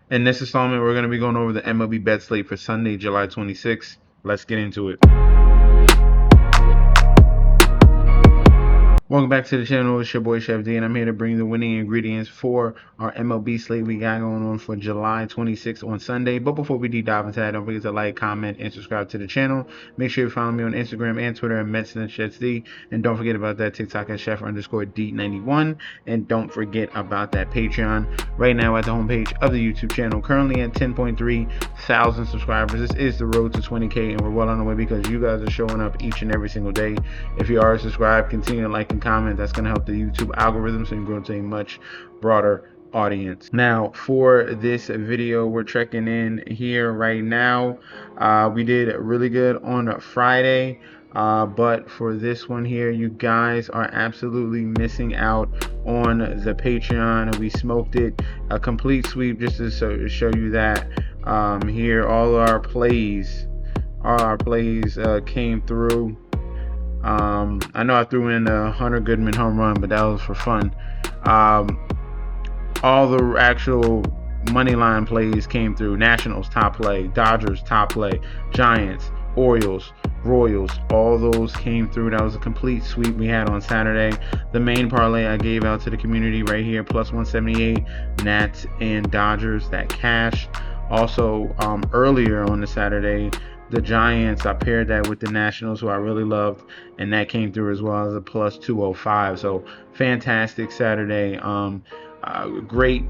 In this installment, we're going to be going over the MLB bet slate for Sunday, July 26th. Let's get into it. Welcome back to the channel. It's your boy Chef D, and I'm here to bring you the winning ingredients for our MLB slate we got going on for July 26th on Sunday. But before we deep dive into that, don't forget to like, comment, and subscribe to the channel. Make sure you follow me on Instagram and Twitter at MetsNetChefD, and don't forget about that TikTok at Chef_D91, and don't forget about that Patreon right now at the homepage of the YouTube channel. Currently at 10.3 thousand subscribers. This is the road to 20K, and we're well on the way because you guys are showing up each and every single day. If you are subscribed, continue to like and comment. That's going to help the YouTube algorithm so you can grow to a much broader audience. Now for this video, we're checking in here right now. We did really good on Friday, but for this one here, you guys are absolutely missing out on the Patreon. We smoked it, a complete sweep, just to show you that. Here all our plays came through. I know I threw in a Hunter Goodman home run, but that was for fun. All the actual money line plays came through. Nationals top play, Dodgers top play, Giants, Orioles, Royals, all those came through. That was a complete sweep we had on Saturday. The main parlay I gave out to the community right here, plus 178, Nats and Dodgers, that cash. Also, earlier on the Saturday, the Giants, I paired that with the Nationals, who I really loved, and that came through as well as a plus 205. So fantastic Saturday. Great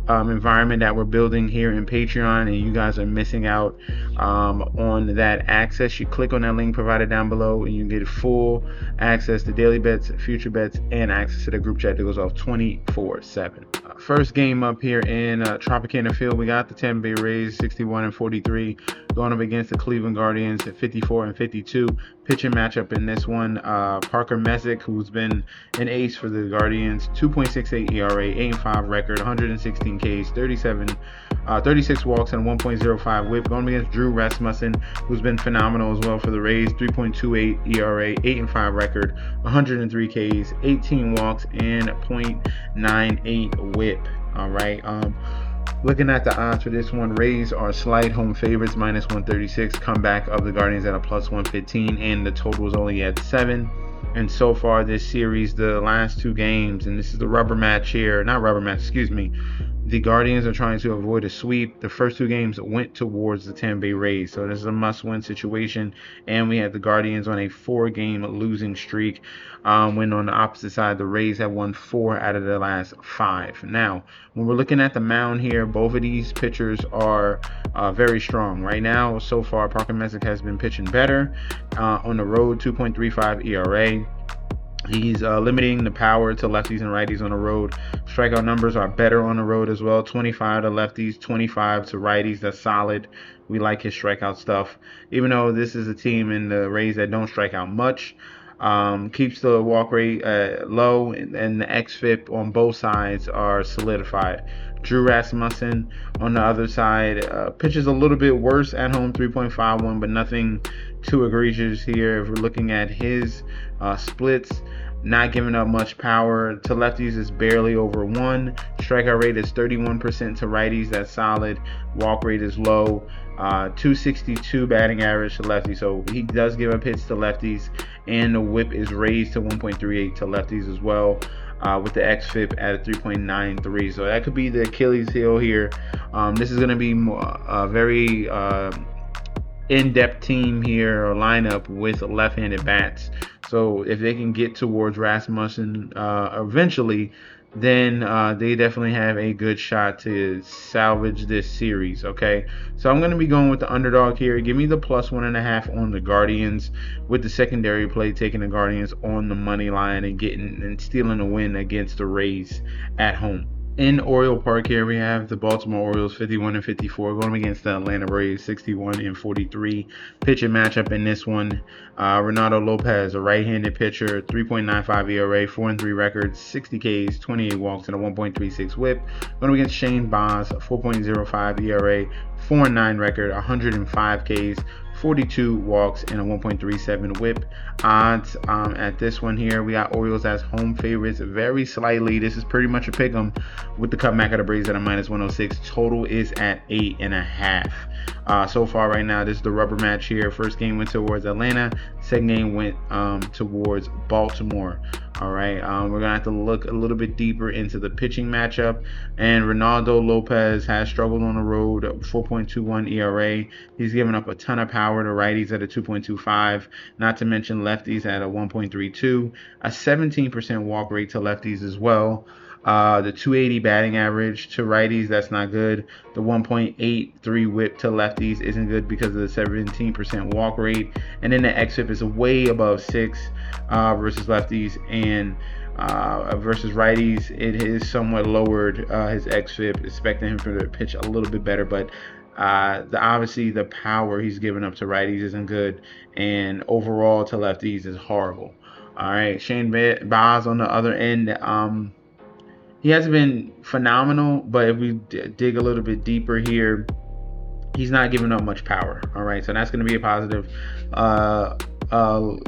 environment that we're building here in Patreon, and you guys are missing out on that access. You click on that link provided down below and you get full access to daily bets, future bets, and access to the group chat that goes off 24/7. First game up here in Tropicana Field, we got the Tampa Bay Rays 61-43 going up against the Cleveland Guardians at 54-52. Pitching matchup in this one, Parker Messick, who's been an ace for the Guardians, 2.68 ERA, 8-5 record, 116 Ks, 36 walks, and 1.05 whip. Going against Drew Rasmussen, who's been phenomenal as well for the Rays, 3.28 ERA, 8-5 record, 103 Ks, 18 walks, and 0.98 whip. All right. Looking at the odds for this one, Rays are slight home favorites, minus 136. Comeback of the Guardians at a plus 115, and the total is only at 7. And so far this series, the last two games, and this is the rubber match here, not rubber match, excuse me. The Guardians are trying to avoid a sweep. The first two games went towards the Tampa Bay Rays, so this is a must-win situation. And we had the Guardians on a 4-game losing streak, when on the opposite side, the Rays have won 4 out of the last 5. Now, when we're looking at the mound here, both of these pitchers are very strong. Right now, so far, Parker Messick has been pitching better. On the road, 2.35 ERA. He's limiting the power to lefties and righties on the road. Strikeout numbers are better on the road as well. 25 to lefties, 25 to righties. That's solid. We like his strikeout stuff. Even though this is a team in the Rays that don't strike out much, keeps the walk rate low, and the xFIP on both sides are solidified. Drew Rasmussen on the other side pitches a little bit worse at home, 3.51, but nothing too egregious here. If we're looking at his splits, not giving up much power to lefties, is barely over 1. Strikeout rate is 31% to righties. That's solid. Walk rate is low. 262 batting average to lefties, so he does give up hits to lefties, and the whip is raised to 1.38 to lefties as well, with the xFIP at a 3.93. So that could be the Achilles heel here. This is going to be a very in-depth team here, or lineup with left-handed bats. So if they can get towards Rasmussen eventually, then they definitely have a good shot to salvage this series. Okay, so I'm going to be going with the underdog here. Give me the plus 1.5 on the Guardians, with the secondary play taking the Guardians on the money line and stealing a win against the Rays at home. In Oriole Park here, we have the Baltimore Orioles 51-54 going against the Atlanta Braves 61-43. Pitching matchup in this one, Renato Lopez, a right-handed pitcher, 3.95 ERA, 4-3 record, 60 Ks, 28 walks, and a 1.36 whip. Going against Shane Baz, 4.05 ERA, 4-9 record, 105 Ks, 42 walks, and a 1.37 whip. Odds at this one here, we got Orioles as home favorites very slightly. This is pretty much a pick 'em with the cutback of the Braves at a -106. Total is at 8.5. So far right now, this is the rubber match here. First game went towards Atlanta. Second game went towards Baltimore. All right, we're gonna have to look a little bit deeper into the pitching matchup. And Ronaldo Lopez has struggled on the road, 4.21 ERA. He's given up a ton of power to righties at a 2.25. Not to mention lefties at a 1.32. A 17% walk rate to lefties as well. The 280 batting average to righties, that's not good. The 1.83 whip to lefties isn't good because of the 17% walk rate. And then the xFIP is way above 6 versus lefties, and versus righties, it is somewhat lowered his xFIP, expecting him to pitch a little bit better, but obviously the power he's given up to righties isn't good, and overall to lefties is horrible. All right, Shane Baz on the other end. He hasn't been phenomenal, but if we dig a little bit deeper here, he's not giving up much power. All right, so that's going to be a positive. Home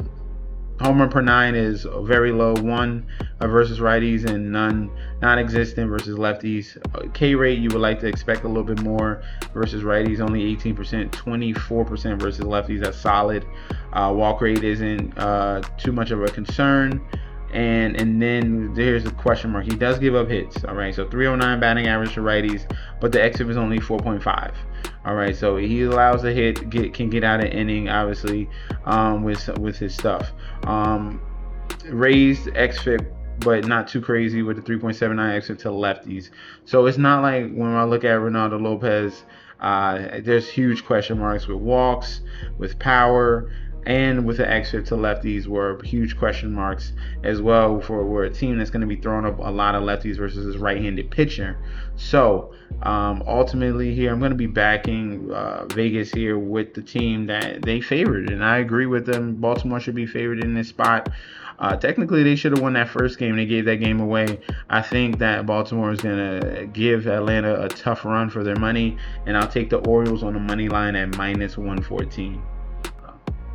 run per 9 is very low, 1 versus righties and non-existent versus lefties. K rate, you would like to expect a little bit more versus righties, only 18%, 24% versus lefties. That's solid. Walk rate isn't too much of a concern. And then there's a question mark. He does give up hits. All right, so 309 batting average to righties, but the xFIP is only 4.5. All right, so he allows a hit, can get out an inning, obviously, with his stuff. Raised xFIP, but not too crazy with the 3.79 xFIP to lefties. So it's not like when I look at Ronaldo Lopez, there's huge question marks with walks, with power, and with the xFIP to lefties were huge question marks as well for a team that's going to be throwing up a lot of lefties versus his right-handed pitcher. So ultimately here, I'm going to be backing Vegas here with the team that they favored, and I agree with them. Baltimore should be favored in this spot. Technically, they should have won that first game. They gave that game away. I think that Baltimore is going to give Atlanta a tough run for their money, and I'll take the Orioles on the money line at -114.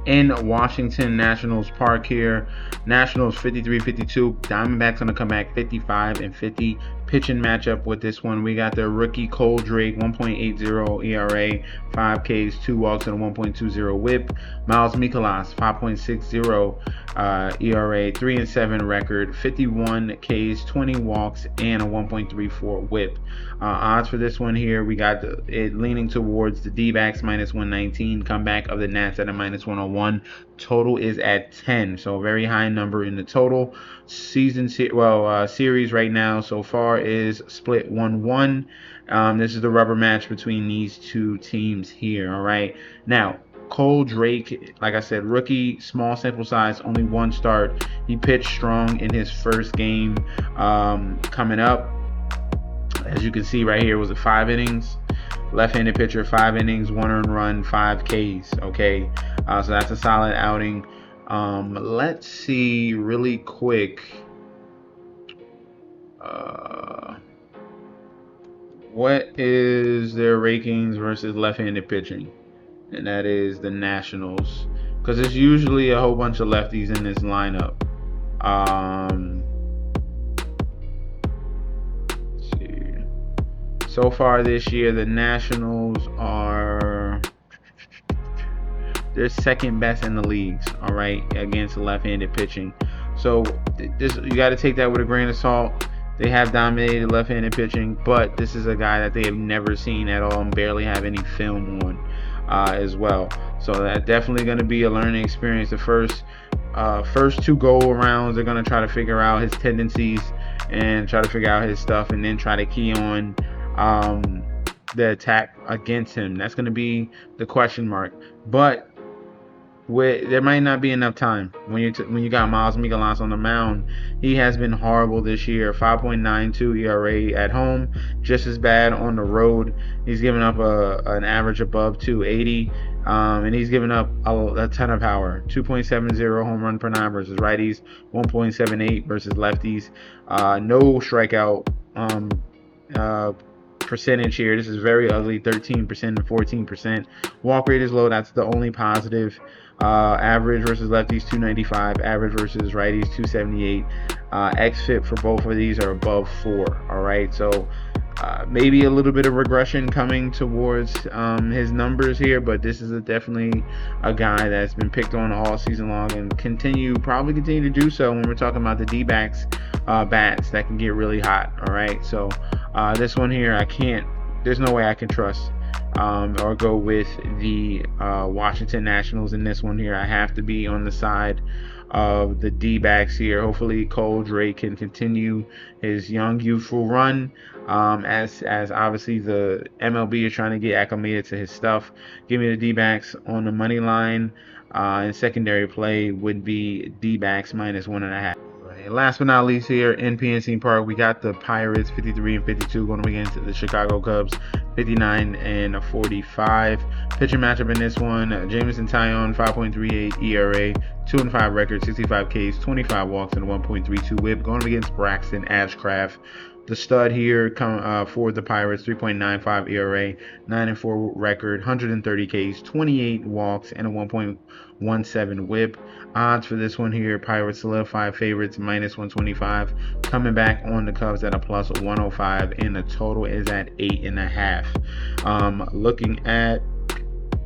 In Washington Nationals Park here, Nationals 53-52, Diamondbacks gonna come back 55-50. Pitching matchup with this one, we got the rookie Cole Drake, 1.80 ERA, 5 Ks, 2 walks, and a 1.20 whip. Miles Mikolas, 5.60 ERA, 3-7 record, 51 Ks, 20 walks, and a 1.34 whip. Odds for this one here, we got it leaning towards the D-backs -119, comeback of the Nats at a -101. Total is at 10, so a very high number in the total. Series right now so far is split 1-1. This is the rubber match between these two teams here. All right, now Cole Drake, like I said, rookie, small sample size, only 1 start. He pitched strong in his first game coming up. As you can see right here, was it 5 innings? Left-handed pitcher, 5 innings, 1 earned run, 5 Ks. Okay, so that's a solid outing. Let's see really quick. What is their rankings versus left-handed pitching? And that is the Nationals, because there's usually a whole bunch of lefties in this lineup. Let's see. So far this year, the Nationals they're second best in the leagues, all right, against left-handed pitching. So you got to take that with a grain of salt. They have dominated left-handed pitching, but this is a guy that they have never seen at all and barely have any film on as well. So that's definitely going to be a learning experience. The first 2 go-arounds, they're going to try to figure out his tendencies and try to figure out his stuff, and then try to key on the attack against him. That's going to be the question mark. But there might not be enough time when you got Miles Mikolas on the mound. He has been horrible this year. 5.92 ERA at home, just as bad on the road. He's given up an average above 280, and he's given up a ton of power. 2.70 home run per 9 versus righties, 1.78 versus lefties. No strikeout percentage here. This is very ugly, 13% and 14%. Walk rate is low. That's the only positive. Average versus lefties 295, average versus righties 278. xFIP for both of these are above 4. All right, so maybe a little bit of regression coming towards his numbers here, but this is definitely a guy that's been picked on all season long and probably continue to do so when we're talking about the D-backs bats that can get really hot. All right, so this one here, there's no way I can trust or go with the Washington Nationals in this one here. I have to be on the side of the D-backs here. Hopefully Cole Drake can continue his young youthful run as obviously the MLB is trying to get acclimated to his stuff. Give me the D-backs on the money line, and secondary play would be D-backs minus 1.5. Last but not least here in PNC Park, we got the Pirates 53 and 52 going against the Chicago Cubs 59 and 45. Pitcher matchup in this one: Jameson Taillon 5.38 ERA, 2-5 record, 65 Ks, 25 walks, and 1.32 WHIP, going against Braxton Ashcraft. The stud here for the Pirates, 3.95 ERA, 9-4 record, 130 Ks, 28 walks, and a 1.17 WHIP. Odds for this one here: Pirates solidified favorites minus 125, coming back on the Cubs at a plus 105, and the total is at 8.5. Looking at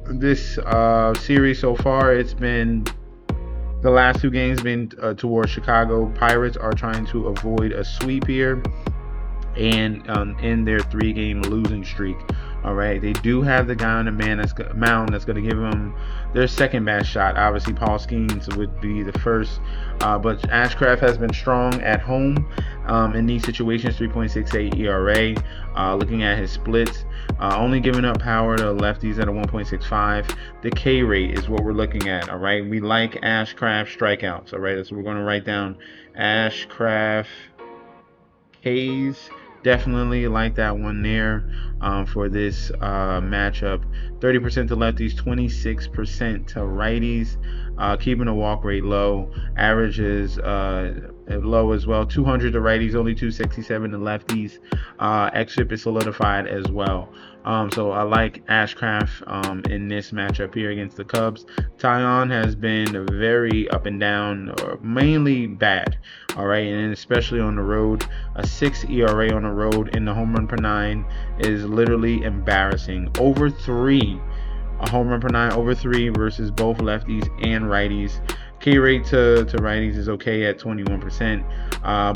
this series so far, it's been the last 2 games been towards Chicago. Pirates are trying to avoid a sweep here and in their 3-game losing streak. All right, they do have the guy on the mound that's going to give them their second best shot. Obviously, Paul Skeens would be the first, but Ashcraft has been strong at home in these situations. 3.68 ERA. Looking at his splits, only giving up power to lefties at a 1.65. The K rate is what we're looking at. All right, we like Ashcraft strikeouts. All right, that's what we're going to write down. Ashcraft K's. Definitely like that one there for this matchup. 30% to lefties, 26% to righties. Keeping the walk rate low. Average is low as well. 200 to righties, only 267 to lefties. xFIP is solidified as well. So I like Ashcraft in this matchup here against the Cubs. Taillon has been very up and down, or mainly bad. All right, and especially on the road. A 6 ERA on the road, and the home run per 9 is literally embarrassing. Over 3. A home run per 9 over 3 versus both lefties and righties. K rate to righties is okay at 21%,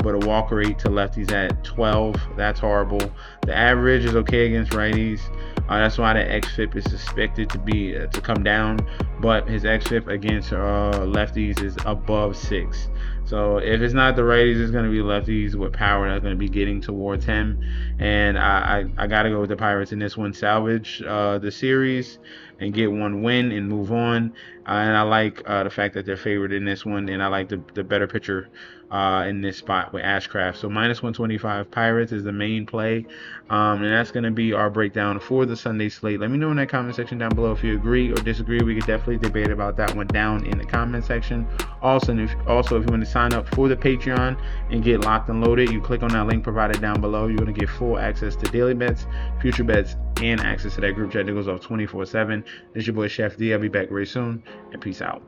but a walk rate to lefties at 12. That's horrible. The average is okay against righties. That's why the xFIP is suspected to come down, but his xFIP against lefties is above 6. So if it's not the righties, it's going to be lefties with power that's going to be getting towards him. And I got to go with the Pirates in this one. Salvage the series and get one win and move on. And I like the fact that they're favored in this one. And I like the better pitcher in this spot with Ashcraft. So minus 125 Pirates is the main play. And that's going to be our breakdown for the Sunday slate. Let me know in that comment section down below if you agree or disagree. We could definitely debate about that one down in the comment section. Also, if you want to sign up for the Patreon and get locked and loaded, you click on that link provided down below. You're going to get full access to daily bets, future bets, and access to that group chat that goes off 24/7. This is your boy Chef D. I'll be back very soon, and peace out.